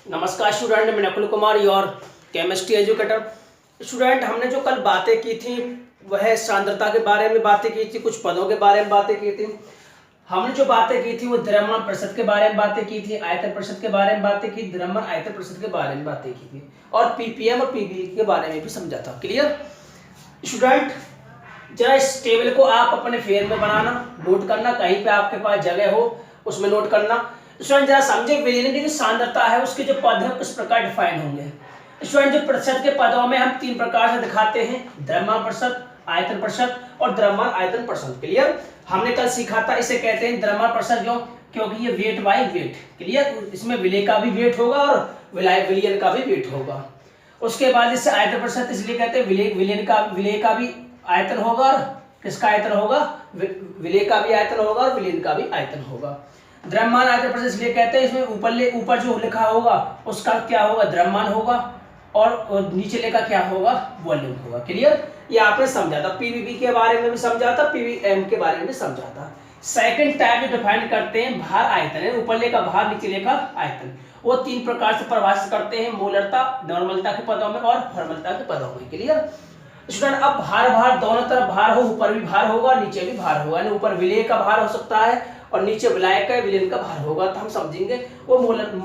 नमस्कार स्टूडेंट, मैं Nakul Kumar your chemistry educator. Student, हमने जो कल बातें की थी वह सांद्रता के बारे में बातें की थी, कुछ पदों के बारे में बातें की थी। हमने जो बातें की थी वो द्रव्यमान प्रतिशत के बारे में बातें की थी, आयतन प्रतिशत के बारे में बातें की, द्रव्यमान आयतन प्रतिशत के बारे में बातें की थी और पीपीएम और पीबी के बारे में भी समझा था। क्लियर स्टूडेंट, जरा इस टेबल को आप अपने फेयर में बनाना, नोट करना, कहीं पे आपके पास जगह हो उसमें नोट करना। स्टूडेंट जरा समझे, विलीन की जो सांद्रता है उसके जो पद है किस प्रकार डिफाइन होंगे। स्टूडेंट जो प्रतिशत के पदों में हम तीन प्रकार से दिखाते हैं, द्रव्यमान प्रतिशत, आयतन प्रतिशत और द्रव्यमान आयतन प्रतिशत। क्लियर, हमने कल सीखा था इसे कहते हैं द्रव्यमान प्रतिशत, क्यों? क्योंकि ये वेट बाय वेट। क्लियर, इसमें विलय का भी वेट होगा और विलयन का भी वेट होगा। उसके बाद इससे आयतन प्रतिशत इसलिए कहते हैं विलय का भी आयतन होगा और किसका आयतन होगा, विलय का भी आयतन होगा और विलयन का भी आयतन होगा। द्रव्यमान आयतन प्रतिशत इसलिए कहते हैं इसमें ऊपर जो लिखा होगा उसका क्या होगा, द्रव्यमान होगा और नीचे लिखा क्या होगा, वॉल्यूम होगा। क्लियर, ये आपने समझा था, पीवीबी के बारे में भी समझा था, पीवीएम के बारे में भी समझा था। सेकंड टाइप जो डिफाइन करते हैं भार आयतन है, ऊपर लेखा भार नीचे लेखा आयतन, वो तीन प्रकार से परिभाषित करते हैं, मोलरता, नॉर्मलता के पदों में और फॉर्मलता के पदों में। क्लियर स्टूडेंट, अब भार दोनों तरफ भार हो, ऊपर भी भार होगा नीचे भी भार होगा, यानी ऊपर विलय का भार हो सकता है और नीचे विलायक का विलयन का भार होगा, तो हम समझेंगे वो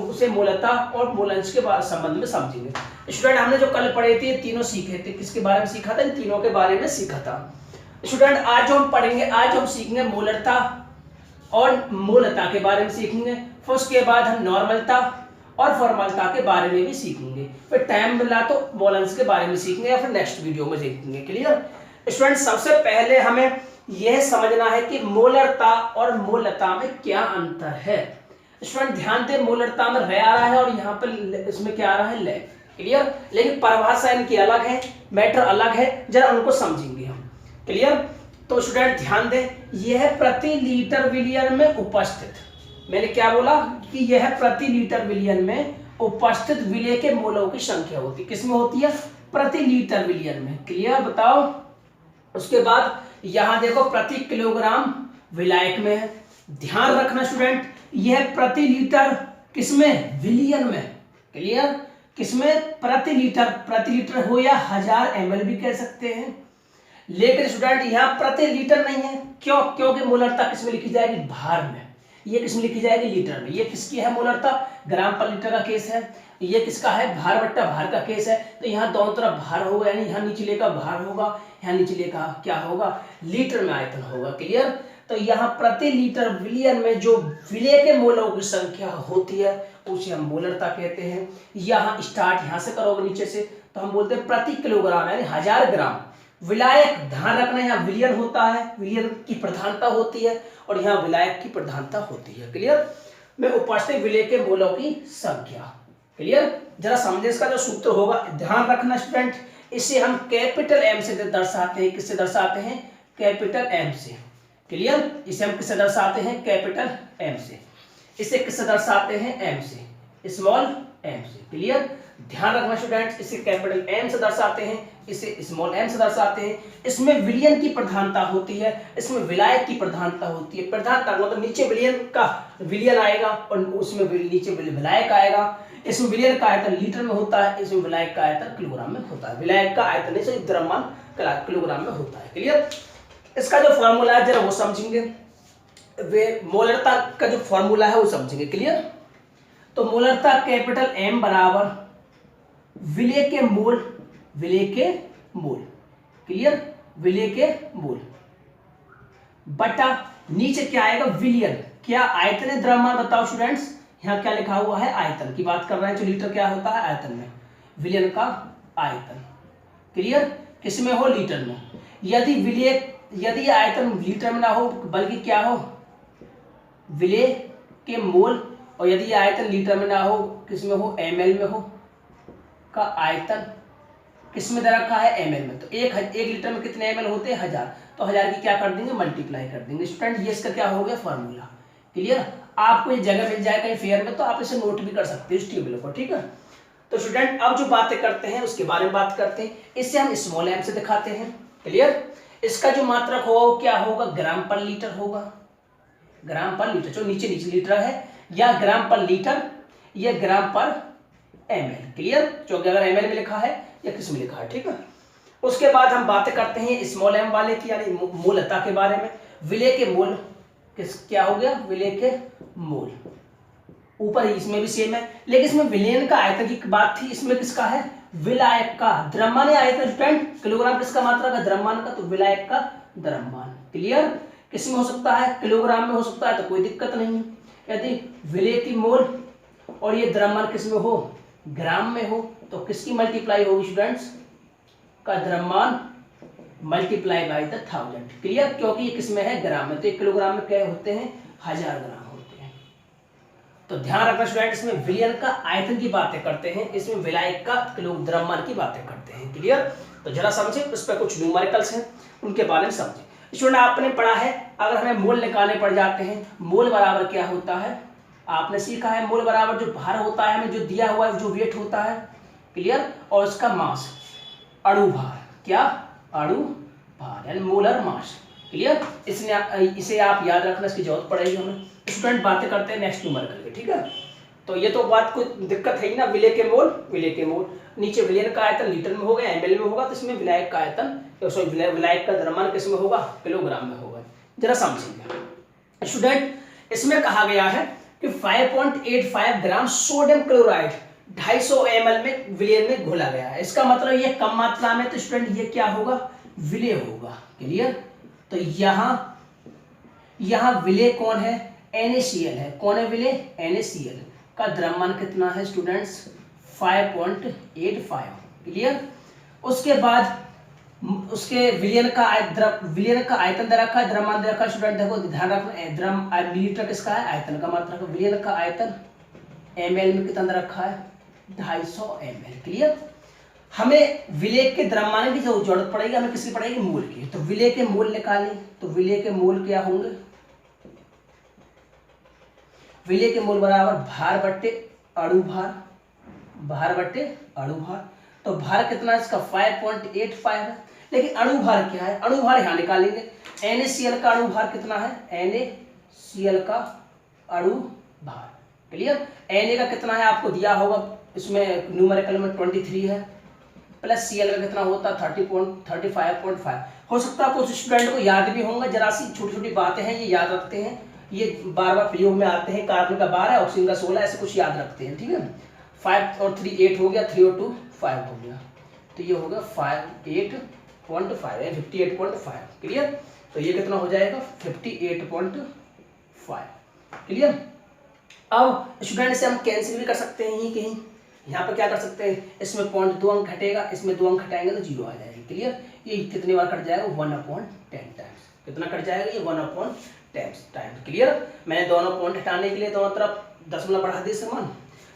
उसे मूलता और मूलांश के संबंध में समझेंगे। स्टूडेंट हमने जो कल पढ़े थे तीनों सीखे थे, किसके बारे में सीखा था, इन तीनों के बारे में सीखा था। स्टूडेंट आज जो हम पढ़ेंगे, आज हम सीखेंगे मूलता और मूलता के बारे में सीखेंगे, फिर उसके बाद हम नॉर्मलता और फॉर्मलता के बारे में भी सीखेंगे, फिर टाइम मिला तो मोलेंस के बारे में सीखेंगे या फिर नेक्स्ट वीडियो में देखेंगे। क्लियर स्टूडेंट, सबसे पहले हमें यह समझना है कि मोलरता और मूलता में क्या अंतर है। स्टूडेंट ध्यान दें, मोलरता में रे आ रहा है और यहाँ पर इसमें क्या आ रहा है, ले। क्लियर, लेकिन परिभाषा इनकी अलग है, मैटर अलग है, जरा उनको समझेंगे हम। क्लियर, तो स्टूडेंट ध्यान दें, यह प्रति लीटर विलियन में उपस्थित, मैंने क्या बोला कि यह प्रति लीटर विलियन में उपस्थित विलय के मोलों की संख्या होती है, किसमें होती है, प्रति लीटर विलियन में। क्लियर, बताओ। उसके बाद यहां देखो प्रति किलोग्राम विलायक में है। ध्यान रखना स्टूडेंट, यह प्रति लीटर किसमें, विलियन में। क्लियर, किसमें, प्रति लीटर हो या 1000 ml भी कह सकते हैं, लेकिन स्टूडेंट यहां प्रति लीटर नहीं है। क्यों? क्योंकि मोलरता किसमें लिखी जाएगी, भार में, ये किसमें लिखी जाएगी, लीटर में। ये किसकी है मोलरता, ग्राम पर लीटर का केस है, ये किसका है, भार बट्टा भार का केस है। तो यहाँ दोनों तरफ भार होगा, यानी यहाँ नीचे का भार होगा, यहाँ नीचे का क्या होगा, लीटर में आयतन होगा। क्लियर, तो यहाँ प्रति लीटर विलियन में जो विलय के मोलों की संख्या होती है उसे हम मोलरता कहते हैं। यहाँ स्टार्ट यहाँ से करोगे नीचे से, तो हम बोलते हैं प्रति किलोग्राम यानी 1000 ग्राम विलायक। ध्यान रखना यहाँ विलियन होता है, विलियन की प्रधानता होती है और यहाँ विलायक की प्रधानता होती है। क्लियर, में उपस्थित विलय के मोलों की संख्या। क्लियर, जरा समझे इसका जो सूत्र होगा, ध्यान रखना स्टूडेंट, इसे हम कैपिटल एम से दर्शाते हैं, किससे दर्शाते हैं, कैपिटल एम से। क्लियर, इसे हम किससे दर्शाते हैं, कैपिटल एम से। इसे किससे दर्शाते हैं, एम से, स्मॉल एम से। क्लियर, ध्यान रखना स्टूडेंट, इसे कैपिटल एम से दर्शाते हैं, इसे स्मॉल एम से दर्शाते हैं। इसमें विलयन की प्रधानता होती है, इसमें विलायक की प्रधानता होती है। प्रधानता मतलब नीचे विलयन आएगा और उसमें नीचे विलायक आएगा। इसमें विलयन का आयतन लीटर में होता है, इसमें विलायक का आयतन किलोग्राम में होता है। विलायक का आयतन इसे द्रव्यमान किलोग्राम में होता है। क्लियर, इसका जो फॉर्मूला है जरा वो समझेंगे, वे मोलरता का जो फॉर्मूला है वो समझेंगे। क्लियर, तो मोलरता कैपिटल एम बराबर विलय के मोल, विलय के मोल। क्लियर, विलय के मोल बटा नीचे क्या आएगा, विलियन। क्या आयतन है, द्रव्यमान बताओ स्टूडेंट्स, यहाँ क्या लिखा हुआ है, आयतन की बात कर रहे हैं, जो लीटर क्या होता है, आयतन में, विलियन का आयतन। क्लियर, किसमें हो, लीटर में। यदि आयतन लीटर में ना हो बल्कि क्या हो, विलय के मोल, और यदि आयतन लीटर में ना हो, किसमें हो, ml में हो, का आयतन किसमें दे रखा है, ml में। तो एक लीटर में कितने ml होते हैं, 1000, तो 1000 की क्या कर देंगे, मल्टीप्लाई कर देंगे। स्टूडेंट ये इसका क्या हो गया, फॉर्मूला। क्लियर, आपको ये जगह मिल जाए कहीं फेयर में तो आप इसे नोट भी कर सकते हैं इस टेबल पर। ठीक है, तो स्टूडेंट अब जो बातें करते हैं उसके बारे में बात करते हैं, इसे हम स्मॉल एम से दिखाते हैं। क्लियर, इसका जो मात्रक होगा वो क्या होगा, ग्राम पर लीटर होगा, ग्राम पर लीटर, जो नीचे लीटर है, या ग्राम पर लीटर या ग्राम पर ml। क्लियर, क्योंकि अगर ml में लिखा है या किस में लिखा है, ठीक है। उसके बाद हम बातें करते हैं स्मॉल m वाले की, यानी मूलता के बारे में। विलय के मूल क्या हो गया, विलय के मूल ऊपर ही, इसमें भी सेम है, लेकिन इसमें विलयन का आयतन की बात थी, इसमें किसका है, विलायक का। द्रव्यमान आयतन स्टूडेंट, किलोग्राम किसका मात्रा का, द्रव्यमान का, तो विलायक का द्रव्यमान। क्लियर, किस में हो सकता है, किलोग्राम में हो सकता है तो कोई दिक्कत नहीं है। यदि विलय की मोल और ये द्रव्यमान किस में हो, ग्राम में हो, तो किसकी मल्टीप्लाई होगी स्टूडेंट्स, का द्रव्यमान मल्टीप्लाई बाय द 1000। क्लियर, क्योंकि ये किस में है, ग्राम में, तो 1 किलोग्राम में क्या होते हैं, 1000 ग्राम होते हैं। तो ध्यान रखना स्टूडेंट, इसमें विलयन का आयतन की बातें करते हैं, इसमें विलायक का किलो द्रव्यमान की बातें करते हैं। क्लियर, तो जरा समझे, उस पर कुछ न्यूमेरिकल्स हैं, उनके बारे में समझे। स्टूडेंट आपने पढ़ा है, अगर हमें मोल निकालने पड़ जाते हैं, मोल बराबर क्या होता है, आपने सीखा है, मोल बराबर जो भार होता है हमें, जो दिया हुआ है, जो वेट होता है। क्लियर, और उसका मास, अणु भार, क्या, अणु भार, यानी मोलर मास। क्लियर, इसे आप याद रखना, इसकी जरूरत पड़ेगी हमें। स्टूडेंट बातें करते हैं नेक्स्ट न्यूमेरिकल की, ठीक है। तो ये तो बात कोई दिक्कत है ही ना, विलय के मोल, विलय के मोल, नीचे विलयन का आयतन लीटर में होगा, ml में होगा, तो इसमें विलायक का आयतन, विलायक का द्रव्यमान किस में होगा, किलोग्राम में होगा। जरा समझिए स्टूडेंट, इसमें कहा गया है कि 5.85 ग्राम सोडियम क्लोराइड 250 ml में विलयन में घोला गया है। इसका मतलब ये कम मात्रा में, तो स्टूडेंट ये क्या होगा, विलय होगा। क्लियर, तो यहां विलय कौन है, NaCl है। कौन है विलय, NaCl का द्रव्यमान कितना है स्टूडेंट्स, 5.85। क्लियर, उसके बाद उसके विलयन का आयतन दे रखा है, द्रव्यमान दे रखा है। स्टूडेंट देखो, ध्यान रखना, मिलीलीटर किसका है, आयतन का मात्रा का, विलयन का आयतन ml में कितना दे रखा है, 250 ml। क्लियर, हमें विलय के द्रव्यमान की जरूरत पड़ेगी, हमें किसकी पड़ेगी, मूल की। तो विलय के मूल निकालें, तो विलय के मूल क्या होंगे, विलय के मूल बराबर भार बट्टे अणु भार, भार बट्टे अणु भार। तो भार कितना है इसका, 5.85 है, लेकिन अणु भार क्या है, अणु भार यहां निकालेंगे। NaCl का अणु भार कितना है, NaCl का अणु भार। क्लियर, Na का कितना है आपको दिया होगा, इसमें न्यूमेरिकल में 23 है, प्लस Cl का कितना होता है 35.5। हो सकता है कुछ स्टूडेंट को याद भी होंगे, जरा सी छोटी छोटी बातें हैं, ये याद रखते हैं, ये बार बार प्रयोग में आते हैं। कार्बन का 12, ऑक्सीजन का 16, ऐसे कुछ याद रखते हैं, ठीक है। 5 और 3 8 हो गया, 3 और 2 5 हो गया, तो ये हो गया 58.5। क्लियर, तो ये कितना हो जाएगा, 58.5। क्लियर, अब स्टूडेंट से हम कैंसिल भी कर सकते हैं, ये कहीं यहाँ पर क्या कर सकते हैं, इसमें 0.2 अंक घटेगा, इसमें 2 अंक घटाएंगे तो 0 आ जाएगी। क्लियर, ये कितनी बार कट जाएगा, 1/10 टाइम्स। कितना कट जाएगा, ये 1/10 टाइम्स। क्लियर, मैंने दोनों पॉइंट हटाने के लिए दोनों तरफ दशमलव बढ़ा दिए समान,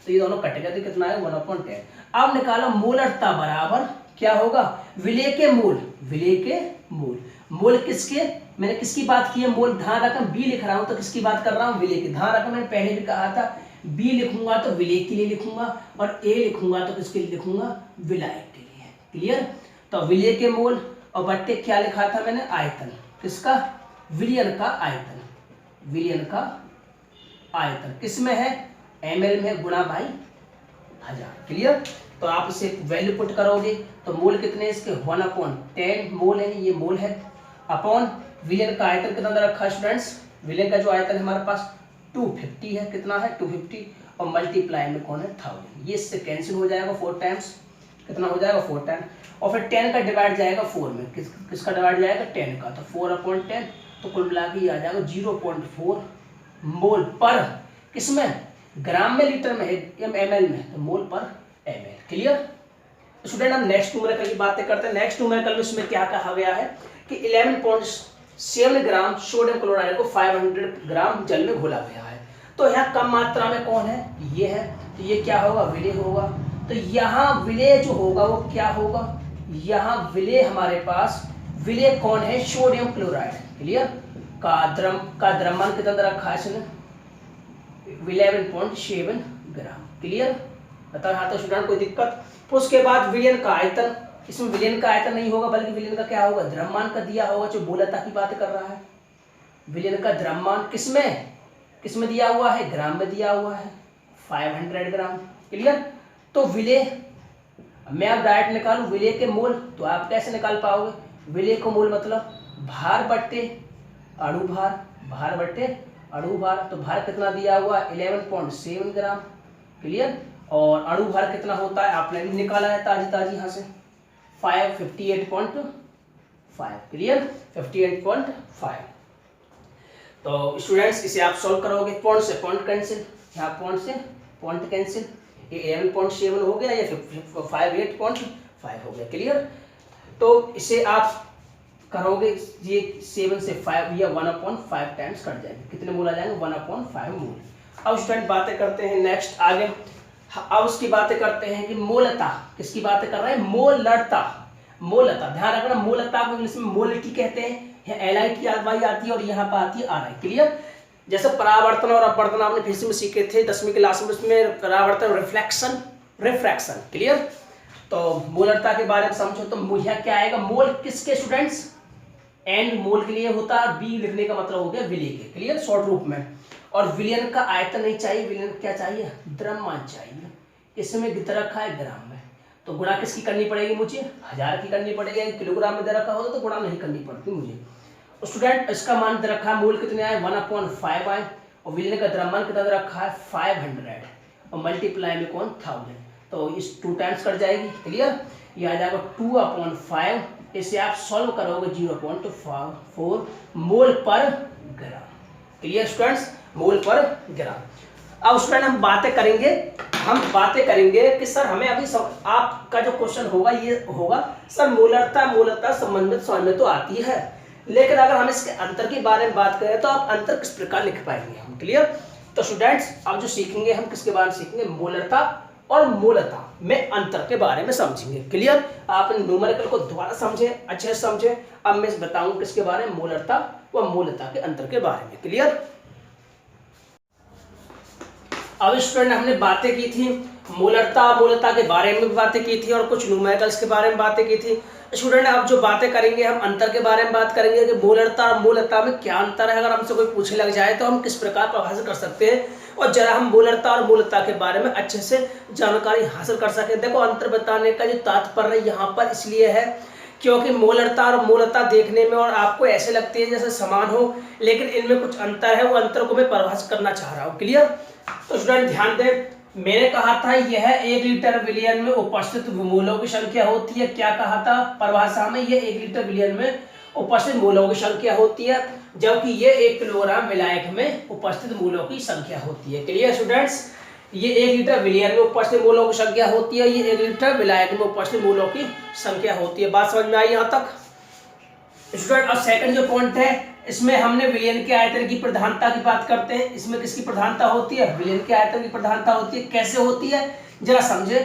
तो ये दोनों कटेगा, तो कितना है 1/10। अब निकालो मोलरता बराबर क्या होगा, विलय के मूल, विलय के मूल, मूल किसके, मैंने किसकी बात की है, मूल, ध्यान रखना बी लिख रहा हूं तो किसकी बात कर रहा हूं, विलय की। ध्यान रखना, मैंने पहले भी कहा था, बी लिखूंगा तो विलय के लिए लिखूंगा, और ए लिखूंगा तो किसके लिए लिखूंगा, विलायक के लिए। क्लियर, तो विलय के मूल और बट्टे क्या लिखा था मैंने, आयतन, किसका, विलयन का आयतन, विलयन का आयतन किसमें है, ml में, गुणा बाई 1000। क्लियर, तो आप इसे वैल्यू पुट करोगे तो मोल कितने इसके, 1/10 मोल है, ये मोल है, अपॉन विलयन का आयतन कितना दे रखा है स्टूडेंट्स, विलयन का जो आयतन है हमारे पास 250 है, कितना है 250, और मल्टीप्लाई में कौन है 1000। ये इससे कैंसिल हो जाएगा 4 टाइम्स, कितना हो जाएगा 4 टाइम्स, और फिर 10 का डिवाइड जाएगा 4 में, किसका डिवाइड जाएगा 10 का, तो 4/10, तो कुल मिला के आ जाएगा 0.4 मोल पर, किसमें, ग्राम में, लीटर में, ml में, तो मोल पर ml। क्लियर, स्टूडेंट हम नेक्स्ट न्यूमेरिकल की बातें करते हैं। नेक्स्ट न्यूमेरिकल में इसमें क्या कहा गया है कि 11.7 ग्राम सोडियम क्लोराइड को 500 ग्राम जल में घोला गया है। तो यहाँ कम मात्रा में कौन है, ये है, तो ये क्या होगा, विलय होगा। तो यहाँ विलय जो होगा वो क्या होगा, यहाँ विलय हमारे पास, विलय कौन है, सोडियम क्लोराइड। क्लियर, का द्रव्यमान कितना रखा है इसने, 11.7 ग्राम। क्लियर, बता रहा था स्टूडेंट, कोई दिक्कत। उसके बाद विलयन का आयतन, इसमें विलयन का आयतन नहीं होगा, बल्कि विलयन का क्या होगा, द्रव्यमान का दिया होगा, जो बोलता की बात कर रहा है। विलयन का द्रव्यमान किसमें दिया हुआ है, ग्राम में दिया हुआ है, 500 ग्राम। क्लियर, तो विलेय, मैं अब डायरेक्ट निकालूं विलेय के मोल, तो आप कैसे निकाल पाओगे? विलेय को मोल मतलब भार बट्टे अणु भार, भार बट्टे अणु भार। तो भार कितना दिया हुआ? 11.7 ग्राम। क्लियर? और अणु भार कितना होता है आपने भी निकाला है ताजी यहाँ से, 58.5। क्लियर? 58.5। तो स्टूडेंट्स इसे आप सॉल्व करोगे, पॉइंट से पॉइंट कैंसिल, यहाँ पॉइंट से पॉइंट कैंसिल, ये 11.7 हो गया, ये 58.5 हो गया। क्लियर? तो इसे आप करोगे, ये 7 से 5 या 1/5 टाइम्स कट जाएंगे। कितने मोल आ जाएंगे? 1/5 मोल। अब स्टूडेंट बातें करते हैं नेक्स्ट आगे। अब उसकी बातें करते हैं कि मोलता, किसकी बातें कर रहे हैं? मोलता। मोलता ध्यान रखना, मोलता को इंग्लिश में मोलिटी कहते हैं। LIT आती है और यहाँ पर आती है RI। क्लियर? जैसे परावर्तन और अपवर्तन आपने फिजिक्स में सीखे थे 10वीं क्लास में, उसमें परावर्तन रिफ्लेक्शन रिफ्रैक्शन। क्लियर? तो मोलरता के बारे में समझो तो यहाँ क्या आएगा? मोल किसके स्टूडेंट्स? एंड मोल के लिए होता है, बी लिखने का मतलब हो गया विलेय के। क्लियर? शॉर्ट रूप में। और विलयन का आयतन नहीं चाहिए, विलयन क्या चाहिए? द्रव्यमान चाहिए। इसमें दे रखा है ग्राम में, तो गुणा किसकी करनी पड़ेगी मुझे? 1000 की करनी पड़ेगी। किलोग्राम में दे रखा होता तो गुणा नहीं करनी पड़ती मुझे। स्टूडेंट इसका मान दे रखा है, मोल कितने आए? 1/5 आए। और विलयन का द्रव्यमान कितना दे रखा है? 500 और मल्टीप्लाई में कौन? 1000। तो इस 2 टाइम्स कट जाएगी। क्लियर? ये आ जाएगा 2/5। इसे आप सॉल्व करोगे 0.4 मोल पर ग्राम। Clear students? मोल पर ग्राम। अब स्टूडेंट हम बातें करेंगे कि सर हमें अभी आपका जो क्वेश्चन होगा ये होगा सर मोलरता संबंधित समझ में तो आती है, लेकिन अगर हम इसके अंतर के बारे में बात करें तो आप अंतर किस प्रकार लिख पाएंगे हम? क्लियर? तो स्टूडेंट्स अब जो सीखेंगे हम किसके बारे में सीखेंगे? मोलरता और मोलता में अंतर के बारे में समझेंगे। क्लियर? आपने न्यूमेरिकल को दोबारा समझे, अच्छे से समझे। अब मैं बताऊं किसके बारे में? मोलरता व मोलता के अंतर के बारे में। क्लियर? अब स्टूडेंट हमने बातें की थी मोलता के बारे में बातें की थी और कुछ न्यूमेरिकल्स के बारे में बातें की थी। स्टूडेंट अब जो बातें करेंगे हम अंतर के बारे में बात करेंगे कि मोलरता और मोलता में क्या अंतर है। अगर हमसे कोई पूछने लग जाए तो हम किस प्रकार परिभाषित कर सकते हैं, और जरा हम मोलरता और मोलता के बारे में अच्छे से जानकारी हासिल कर सके। देखो अंतर बताने का जो तात्पर्य यहाँ पर इसलिए है क्योंकि मोलरता और मोलता देखने में और आपको ऐसे लगती है जैसे समान हो, लेकिन इनमें कुछ अंतर है, वो अंतर को मैं परिभाषित करना चाह रहा हूँ। क्लियर? तो स्टूडेंट ध्यान दें, मैंने कहा था यह 1 लीटर विलयन में उपस्थित मोलों की संख्या होती है। क्या कहा था परिभाषा में? ये 1 लीटर विलयन में उपस्थित मोलों की संख्या होती है, जबकि ये 1 किलोग्राम विलायक में उपस्थित मोलों की संख्या होती है। Clear students? ये 1 लीटर विलयन में उपस्थित मोलों की संख्या होती है, ये 1 लीटर विलायक में उपस्थित मोलों की संख्या होती है। बात समझ में आई यहाँ तक? स्टूडेंट अब सेकंड जो पॉइंट है, इसमें हमने विलयन के आयतन की प्रधानता की बात करते हैं। इसमें किसकी प्रधानता होती है? विलयन के आयतन की प्रधानता होती है। कैसे होती है जरा समझे।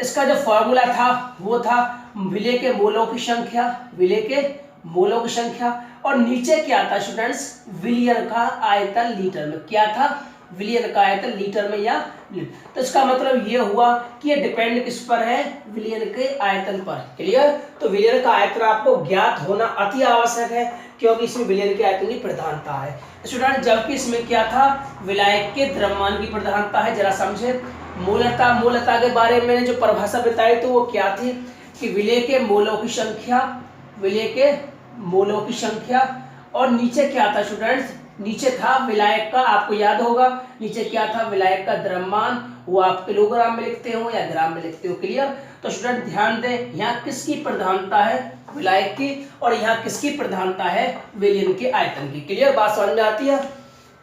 इसका जो फॉर्मूला था वो था विलय के मोलों की संख्या, विलय के मोलों की संख्या, और नीचे क्या था स्टूडेंट्स? विलयन का आयतन लीटर में। क्या था? विलयन का आयतन लीटर में या लीटर। तो इसका मतलब ये हुआ कि ये डिपेंड किस पर है? विलयन के आयतन पर। क्लियर? तो विलयन का आयतन आपको ज्ञात होना अति आवश्यक है क्योंकि इसमें विलयन के आयतन की प्रधानता है। स्टूडेंट जबकि इसमें क्या था? विलायक के द्रव्यमान की प्रधानता है। जरा समझे मोलता के बारे में जो परिभाषा बताई तो वो क्या थी कि विलय के मोलों की संख्या, विलय के मोलों की संख्या, और नीचे क्या था स्टूडेंट्स? नीचे था विलायक का, आपको याद होगा नीचे क्या था? विलायक का द्रव्यमान, वो आप किलोग्राम में लिखते हो या ग्राम में लिखते हो। क्लियर? तो स्टूडेंट ध्यान दें, यहाँ किसकी प्रधानता है? विलायक की, और यहाँ किसकी प्रधानता है? विलयन के आयतन की। क्लियर? बात समझ में आती है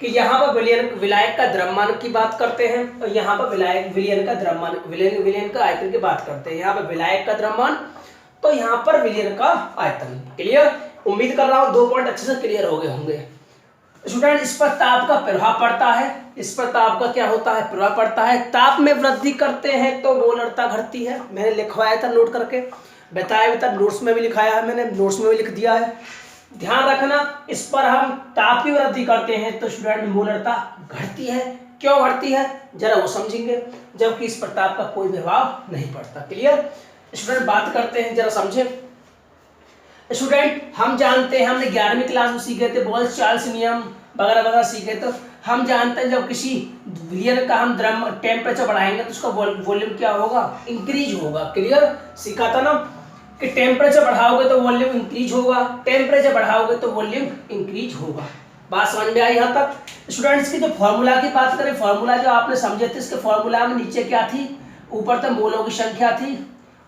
कि यहाँ पर विलायक का द्रव्यमान की बात करते हैं और यहाँ पर विलयन का द्रव्यमान, विलयन का आयतन की बात करते हैं। यहाँ पर विलायक का द्रव्यमान तो यहाँ पर विलयन का आयतन। क्लियर? उम्मीद कर रहा हूँ 2 पॉइंट अच्छे से क्लियर हो गए होंगे। स्टूडेंट इस पर ताप का प्रभाव पड़ता है, इस पर ताप का क्या होता है? प्रभाव पड़ता है। ताप में वृद्धि करते हैं तो मोलरता घटती है। मैंने लिखवाया था नोट करके, बताया भी था, नोट्स में भी लिखाया है मैंने, नोट्स में भी लिख दिया है। ध्यान रखना, इस पर हम ताप की वृद्धि करते हैं तो स्टूडेंट मोलरता घटती है। क्यों घटती है जरा वो समझेंगे, जबकि इस पर ताप का कोई प्रभाव नहीं पड़ता। क्लियर? स्टूडेंट बात करते हैं, जरा समझे। स्टूडेंट हम जानते हैं, हमने 11वीं क्लास में सीखे थे, बोल्स चार्ल्स नियम वगैरह वगैरह सीखे, तो हम जानते हैं जब किसी विलियन का हम टेम्परेचर बढ़ाएंगे तो उसका वॉल्यूम क्या होगा, इंक्रीज होगा। क्लियर, सीखा था ना कि टेम्परेचर बढ़ाओगे तो वॉल्यूम इंक्रीज होगा, टेम्परेचर बढ़ाओगे तो वॉल्यूम इंक्रीज होगा। बात समझ में आई यहाँ तक। स्टूडेंट्स की जो फॉर्मूला की बात करें, फॉर्मूला जो आपने समझे थे, इसके फॉर्मूला में नीचे क्या थी, ऊपर तक मोलों की संख्या थी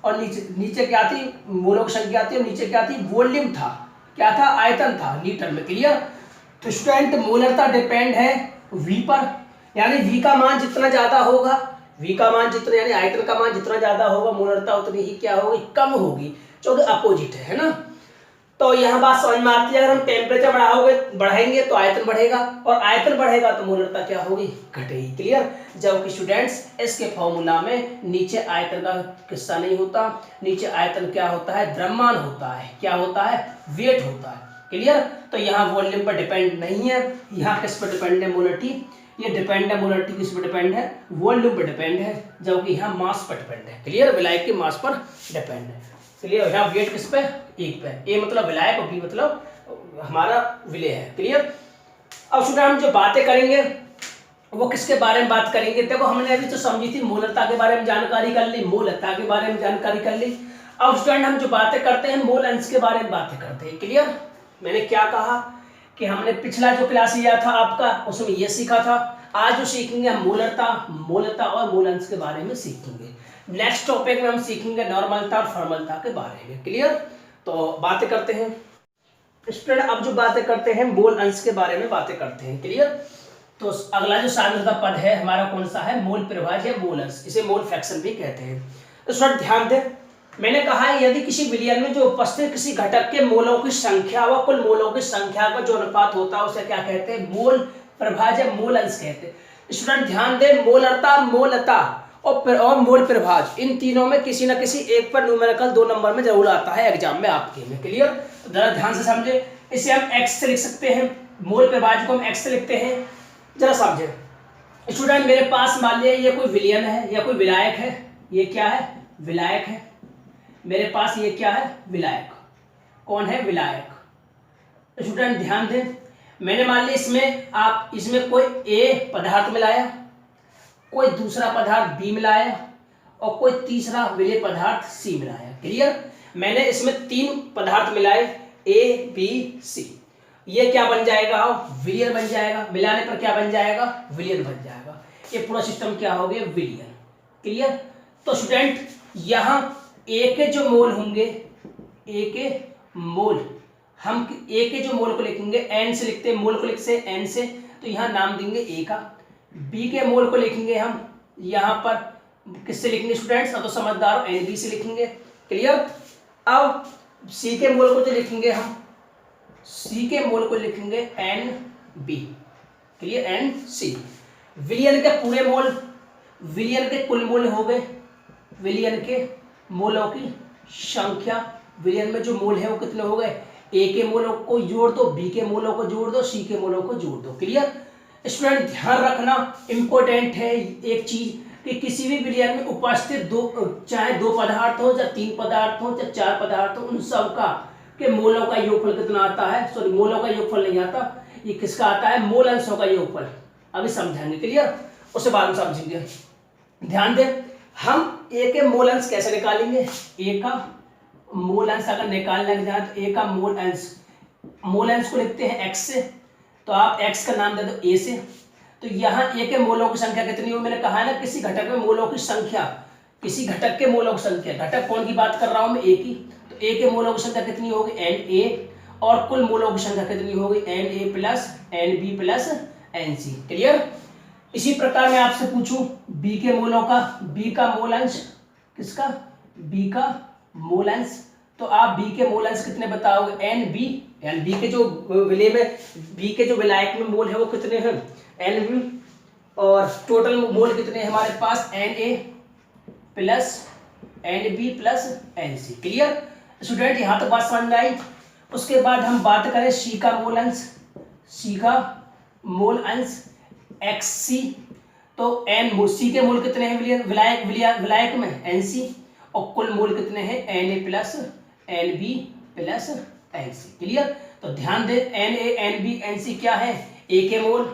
और नीचे क्या थी, मोलों की संख्या थी और नीचे क्या थी, वॉल्यूम था, क्या था, आयतन था लीटर में। क्लियर। तो स्टूडेंट मोलरता डिपेंड है V पर, यानी V का मान जितना ज्यादा होगा, V का मान जितना यानी आयतन का मान जितना ज्यादा होगा, मोलरता उतनी ही क्या होगी, कम होगी, जो कि अपोजिट है ना। तो यह बात समझ में आती है, अगर हम टेम्परेचर बढ़ाएंगे तो आयतन बढ़ेगा और आयतन बढ़ेगा तो मोलरता क्या होगी, घटेगी। क्लियर। जबकि स्टूडेंट्स इसके फॉर्मूला में नीचे आयतन का किस्सा नहीं होता, नीचे आयतन क्या होता है, द्रव्यमान होता है, क्या होता है, वेट होता है। क्लियर। तो यहाँ वॉल्यूम पर डिपेंड नहीं है, यहाँ किस पर डिपेंड है, मोलरिटी, ये डिपेंड है, मोलरिटी किस पर डिपेंड है, वॉल्यूम पर डिपेंड है, जबकि यहाँ मास पर डिपेंड है। क्लियर, विलायक के मास पर डिपेंड है। क्लियर। यहाँ वेट किस पे, एक पे, ए मतलब विलायक और बी मतलब हमारा विलेय है। क्लियर। अब स्टूडेंट हम जो बातें करेंगे वो किसके बारे में बात करेंगे, देखो हमने अभी तो समझी थी मोलरता के बारे में जानकारी कर ली, मोलरता के बारे में जानकारी कर ली। अब स्टूडेंट हम जो बातें करते हैं मोल अंश के बारे में बातें करते हैं। क्लियर। मैंने क्या कहा कि हमने पिछला जो क्लास लिया था आपका उसमें ये सीखा था, आज जो सीखेंगे हम मोलरता और मोल अंश के बारे में सीखेंगे। नेक्स्ट टॉपिक में हम सीखेंगे नॉर्मलता और फॉर्मलता के बारे में। क्लियर। तो बातें करते हैं स्टूडेंट, अब जो बातें करते हैं मोल अंश के बारे में बातें करते हैं। क्लियर। तो अगला जो सांद्रता पद है हमारा कौन सा है, मोल प्रभाज्य या मोल अंश, इसे मोल फ्रैक्शन भी कहते हैं। तो स्टूडेंट ध्यान दें, मैंने कहा है यदि किसी विलयन में जो उपस्थित किसी घटक के मोलों की संख्या व कुल मोलों की संख्या का जो अनुपात होता है उसे क्या कहते हैं, मोल प्रभाज्य या मोल अंश कहते हैं। स्टूडेंट ध्यान दें, मोलता और मोल प्रभाज, इन तीनों में किसी न किसी एक पर न्यूमेरिकल 2 नंबर में जरूर आता है एग्जाम में आपके में। क्लियर। तो जरा ध्यान से समझे, इसे हम x से लिख सकते हैं, मोल प्रभाज को हम x से लिखते हैं, जरा समझे। स्टूडेंट मेरे पास मान लिया ये कोई विलयन है या कोई विलायक है, ये क्या है, विलायक है, मेरे पास ये क्या है, विलायक। कौन है, विलायक। स्टूडेंट ध्यान दें, मैंने मान लिया इसमें कोई A पदार्थ मिलाया, कोई दूसरा पदार्थ B मिलाया और कोई तीसरा विलेय पदार्थ C मिलाया। क्लियर। मैंने इसमें 3 पदार्थ मिलाए A B C, ये क्या बन जाएगा, विलियन बन जाएगा। मिलाने पर क्या बन जाएगा, विलियन बन जाएगा। ये पूरा सिस्टम क्या हो गया, विलियन। क्लियर। तो स्टूडेंट यहाँ A के जो मोल होंगे, A के मोल, हम A के जो मोल को लिखेंगे N से लिखते हैं, मोल को लिखते हैं N से, तो यहाँ नाम देंगे A का। B के मोल को लिखेंगे हम यहाँ पर किससे लिखेंगे स्टूडेंट्स, अब तो समझदार हो, NB से लिखेंगे। क्लियर। अब C के मोल को जो लिखेंगे हम, C के मोल को लिखेंगे NB। Clear, NC। विलियन के पूरे मोल, विलियन के कुल मोल हो गए, विलियन के मोलों की संख्या, विलियन में जो मोल है वो कितने हो गए, A के मोलों को जोड़ दो, B के मोलों को जोड़ दो, C के मोलों को जोड़ दो। क्लियर। स्टूडेंट ध्यान रखना, इंपॉर्टेंट है एक चीज कि किसी भी विलयन में उपस्थित चाहे 2 पदार्थ हो, चाहे 3 पदार्थ हो, चाहे 4 पदार्थ हो, उन सब का के मोलों का योगफल कितना आता है, सॉरी मोलों का योगफल नहीं आता, ये किसका आता है, मोल अंशों का योगफल। अभी समझाएंगे। क्लियर। उसके बाद में समझेंगे। ध्यान दें, हम A के मोल अंश कैसे निकालेंगे, A का मोल अंश अगर निकालने लग जाए तो A का मोल अंश को लिखते हैं x से, तो आप x का नाम दे दो A से। तो यहाँ A के मोलों की संख्या कितनी हो, मैंने कहा है ना किसी घटक में मोलों की संख्या, किसी घटक के मोलों की संख्या, घटक कौन की बात कर रहा हूं मैं, A की, तो A के मोलों की संख्या कितनी होगी, Na, और कुल मोलों की संख्या कितनी होगी, Na plus Nb plus Nc। Clear. इसी प्रकार मैं आपसे पूछूं B के मोलों का, B का मोल अंश किसका, B का मोल अंश, तो आप B के मोल अंश कितने बताओगे, Nb, यानी B के जो विलय में, B के जो विलायक में मोल है वो कितने हैं, Nb, और टोटल मोल कितने हैं हमारे पास, Na plus Nb plus Nc। Clear. Student यहाँ तक बात समझ में आई। उसके बाद हम बात करें C का मोल अंश, C का मोल अंश Xc, तो C के मोल कितने हैं विलायक में, Nc, और कुल मोल कितने हैं, Na plus Nb plus Nc। Clear. तो ध्यान दें, Na Nb Nc क्या है, A के मोल,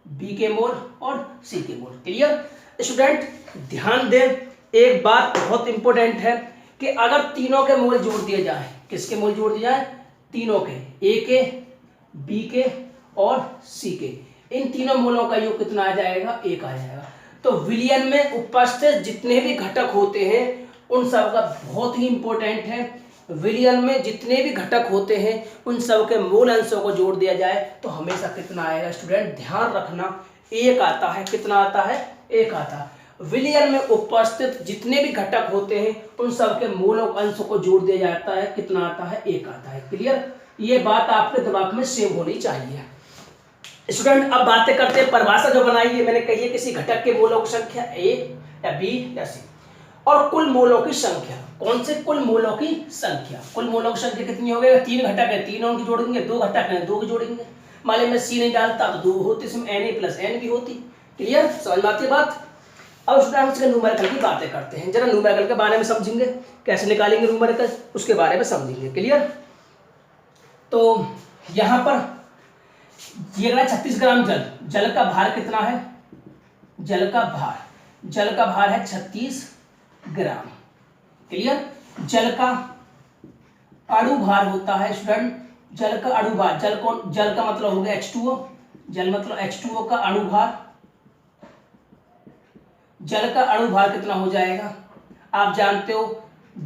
बी के मोल और सी के मोल। Clear student? ध्यान दें, एक बात बहुत इंपॉर्टेंट है कि अगर तीनों के मोल जोड़ दिए जाए, किसके मोल जोड़ दिए जाए? तीनों के, ए के, बी के और सी के, इन तीनों मोलों का योग कितना आ जाएगा? एक आ जाएगा। तो विलयन में उपस्थित जितने भी घटक होते हैं उन सब का बहुत ही इंपॉर्टेंट है, विलयन में जितने भी घटक होते हैं उन सब के मूल अंशों को जोड़ दिया जाए तो हमेशा कितना आएगा? स्टूडेंट ध्यान रखना, एक आता है। कितना आता है? एक आता है। विलयन में उपस्थित जितने भी घटक होते हैं उन सब के मूल अंशों को जोड़ दिया जाता है, कितना आता है? एक आता है। क्लियर? ये बात आपके दिमाग में सेव होनी चाहिए। स्टूडेंट अब बातें करते हैं, परिभाषा जो बनाई है मैंने कही है किसी घटक के मोलों की संख्या ए या बी या सी, और कुल मोलों की संख्या। कौन से? कुल मोलों की संख्या। कुल मोलों की संख्या कितनी हो गई? 3 घटक है, 3 की जोड़ेंगे, 2 घटक है, 2 की जोड़ेंगे। मान ली मैं सी नहीं डालता तो 2 होती, इसमें Na प्लस N भी होती। क्लियर? समझ में आती है बात? अब स्टूडेंट हम न्यूमेरिकल की बातें करते हैं, जरा न्यूमेरिकल के बारे में समझेंगे, कैसे निकालेंगे न्यूमेरिकल उसके बारे में समझेंगे। क्लियर? तो यहाँ पर ये 36 ग्राम जल, जल का भार कितना है? जल का भार है 36 ग्राम। क्लियर? जल का अणु भार होता है स्टूडेंट, जल का अणु भार, जल का मतलब हो गया H2O, जल मतलब H2O का अणु भार, जल का अणु भार कितना हो जाएगा? आप जानते हो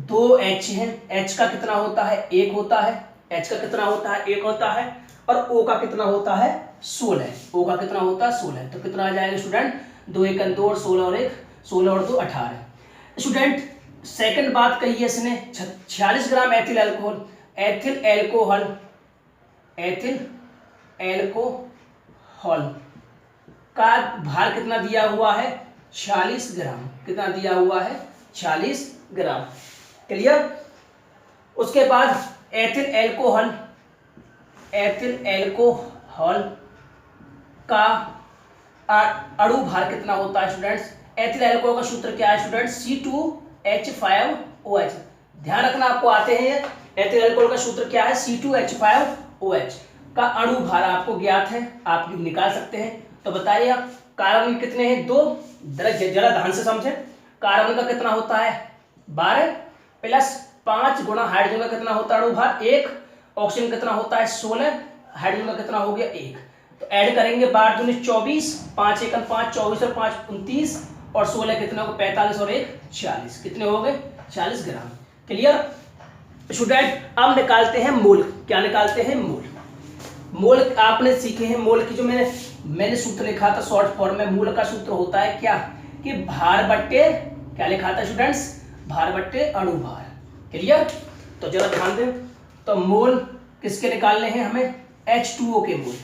2 H है, H का कितना होता है? 1 होता है। H का कितना होता है? 1 होता है। और O का कितना होता है? 16। O का कितना होता है? 16। तो कितना आ जाएगा स्टूडेंट? 2 1 2 और 16 और 1, 16 और 2 18। स्टूडेंट सेकंड बात कही है इसने 46 ग्राम एथिल अल्कोहल, एथिल एल्कोहल का भार कितना दिया हुआ है? 46 ग्राम। कितना दिया हुआ है? 46 ग्राम। क्लियर? उसके बाद एथिल एल्कोहल का अणु भार कितना होता है स्टूडेंट्स? एथिल एल्कोहल का सूत्र क्या है स्टूडेंट्स? C2H5OH। ध्यान रखना, आपको आते हैं। एथिल एल्कोहल का सूत्र क्या है? C2H5OH का अणु भार आपको ज्ञात है, आप निकाल सकते हैं। तो बताइए आप, कार्बन कितने हैं? 2। जरा ध्यान से समझें, कार्बन का कितना होता है? 12 प्लस 5 गुणा हाइड्रोजन का कितना होता है अणु भार? 1। ऑक्सीजन कितना होता है? 16। हाइड्रोजन का कितना हो गया? 1। तो ऐड करेंगे 12 दूनी 24, 5 1 5, 24 और 5 29, और 16 कितना हो? 45 और 1 40। कितने हो गए? 40 ग्राम। Clear student? अब निकालते हैं मोल। क्या निकालते हैं? मोल। मोल आपने सीखे हैं, मोल की जो मैंने सूत्र लिखा था शॉर्ट फॉर्म में, मोल का सूत्र होता है क्या? कि भार बट्टे, क्या लिखा था स्टूडेंट्स? भार बट्टे अणु भार। क्लियर? तो जरा ध्यान दें, तो मोल किसके निकालने हैं हमें? H2O के मोल।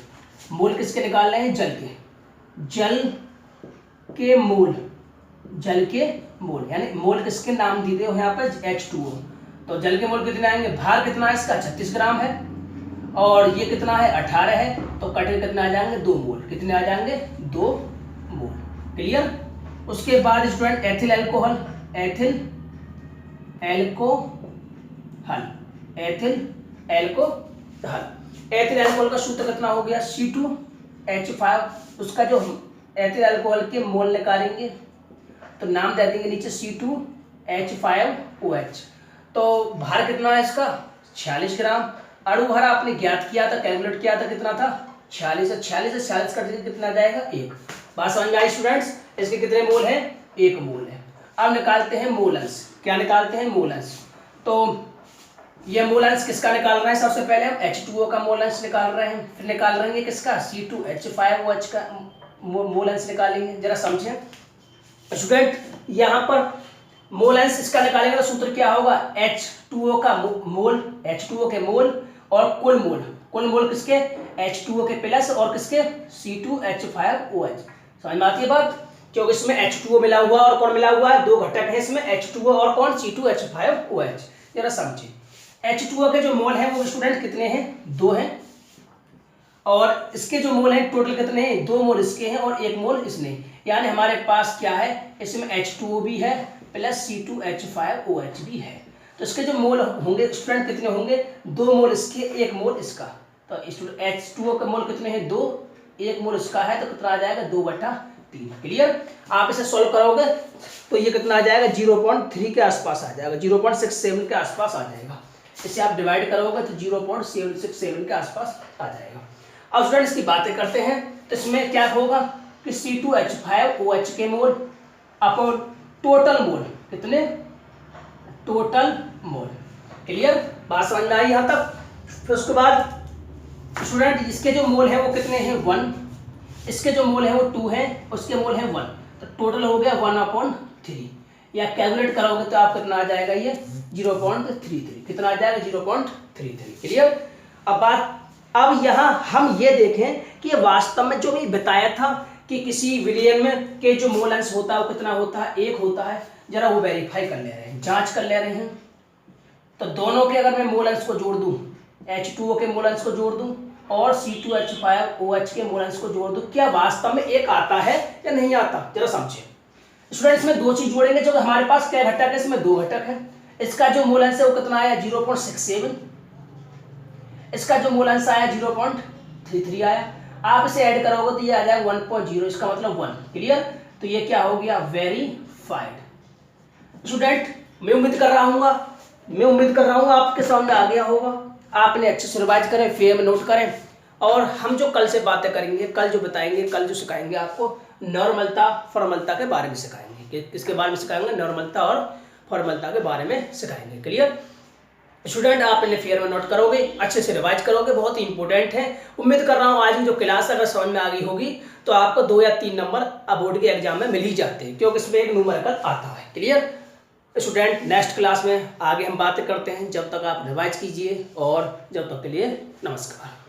मोल किसके निकालने हैं? जल के। जल के मोल यानी मोल किसके नाम दिए हो यहाँ पर? H2O। तो जल के मोल कितने आएंगे? भार कितना है इसका? 36 ग्राम है, और ये कितना है? 18 है। तो कटे कितने आ जाएंगे? 2 मोल। कितने आ जाएंगे? 2 मोल। क्लियर? उसके बाद स्टूडेंट एथिल एल्कोहल का सूत्र कितना हो गया? C2H5। उसका जो एथिल अल्कोहल के मोल निकालेंगे तो नाम दे देंगे नीचे C2H5OH। तो भार कितना है इसका? 46 ग्राम। अणु भार आपने ज्ञात किया था, कैलकुलेट किया था, कितना था? 46 से 46 कट देंगे, कितना जाएगा? 1। बात समझ में आई स्टूडेंट्स? इसके कितने मोल हैं? 1 मोल है। अब निकालते हैं मोल अंश। क्या निकालते हैं? मोल अंश। तो ये मोल अंश किसका निकाल रहे हैं? सबसे पहले हम H2O का मोल अंश निकाल रहे हैं, फिर निकाल रहे हैं किसका? C2H5OH का मोल अंश निकालेंगे। जरा समझें स्टूडेंट, यहाँ पर मोल अंश इसका निकालेंगे तो सूत्र क्या होगा? H2O का मोल, H2O के मोल और कुल मोल किसके? H2O के प्लस और किसके? C2H5OH। समझ में आती है बात? क्योंकि इसमें H2O मिला हुआ और कौन मिला हुआ है? 2 घटक है इसमें, H2O और कौन? C2H5OH। जरा समझिए, H2O के जो मोल हैं वो स्टूडेंट कितने हैं? 2 हैं, और इसके जो मोल हैं टोटल कितने हैं? 2 मोल इसके हैं और 1 मोल इसने, यानी हमारे पास क्या है? इसमें H2O भी है प्लस C2H5OH भी है। तो इसके जो मोल होंगे स्टूडेंट कितने होंगे? 2 मोल इसके, 1 मोल इसका। तो स्टूडेंट H2O के मोल कितने हैं? 2, 1 मोल इसका है तो कितना आ जाएगा 2/3। क्लियर। आप इसे सॉल्व करोगे तो ये कितना आ जाएगा 0.3 के आसपास आ जाएगा, 0.67 के आसपास आ जाएगा। इसे आप डिवाइड करोगे तो 0.767 के आसपास आ जाएगा। अब स्टूडेंट इसकी बातें करते हैं तो इसमें क्या होगा कि C2H5OH के मोल अपॉन टोटल मोल, कितने टोटल मोल। क्लियर, बात समझ में आई यहाँ तक। फिर उसके बाद स्टूडेंट इसके जो मोल है वो कितने हैं 1, इसके जो मोल है वो 2 है, उसके मोल है 1, तो टोटल हो गया 1/3। या कैलकुलेट करोगे तो आप कितना आ जाएगा ये 0.33, कितना आ जाएगा 0.33। क्लियर। अब यहाँ हम ये देखें कि ये वास्तव में जो भी बताया था कि किसी विलियन में के जो मोल अंश होता है वो कितना होता है 1 होता है, जरा वो वेरीफाई कर ले रहे हैं, जांच कर ले रहे हैं। तो दोनों के अगर मैं मोल अंश को जोड़ दूं, H2O के मोल अंश को जोड़ दूं और C2H5OH के मोल अंश को जोड़ दूं, क्या वास्तव में 1 आता है या नहीं आता, जरा समझे। स्टूडेंट इसमें 2 चीज जोड़ेंगे, जो हमारे पास क्या घटक है, इसमें 2 घटक है। इसका जो मूल अंश है वो कितना आया 0.67, इसका जो मूल अंश आया 0.33 आया। आप इसे ऐड करोगे तो ये आ जाएगा 1.0, इसका मतलब 1। क्लियर। तो ये क्या हो गया वेरीफाइड। स्टूडेंट मैं उम्मीद कर रहा हूँ आपके सामने आ गया होगा। आपने अच्छे से रिवाइज करें, फेयर में नोट करें, और हम जो कल से बातें करेंगे, कल जो बताएंगे, कल जो सिखाएंगे आपको नॉर्मलता फॉर्मलता के बारे में सिखाएंगे। किसके बारे में सिखाएंगे, नॉर्मलता और फॉर्मलता के बारे में सिखाएंगे। क्लियर। स्टूडेंट आप इन्हें फेयर में नोट करोगे, अच्छे से रिवाइज करोगे, बहुत ही इंपॉर्टेंट है। उम्मीद कर रहा हूँ आज की जो क्लास अगर समझ में आ गई होगी तो आपको 2 या 3 नंबर बोर्ड के एग्जाम में मिल ही जाते हैं, क्योंकि इसमें एक न्यूमेरिकल आता है। क्लियर। स्टूडेंट नेक्स्ट क्लास में आगे हम बातें करते हैं, जब तक आप रिवाइज कीजिए, और जब तक के लिए नमस्कार।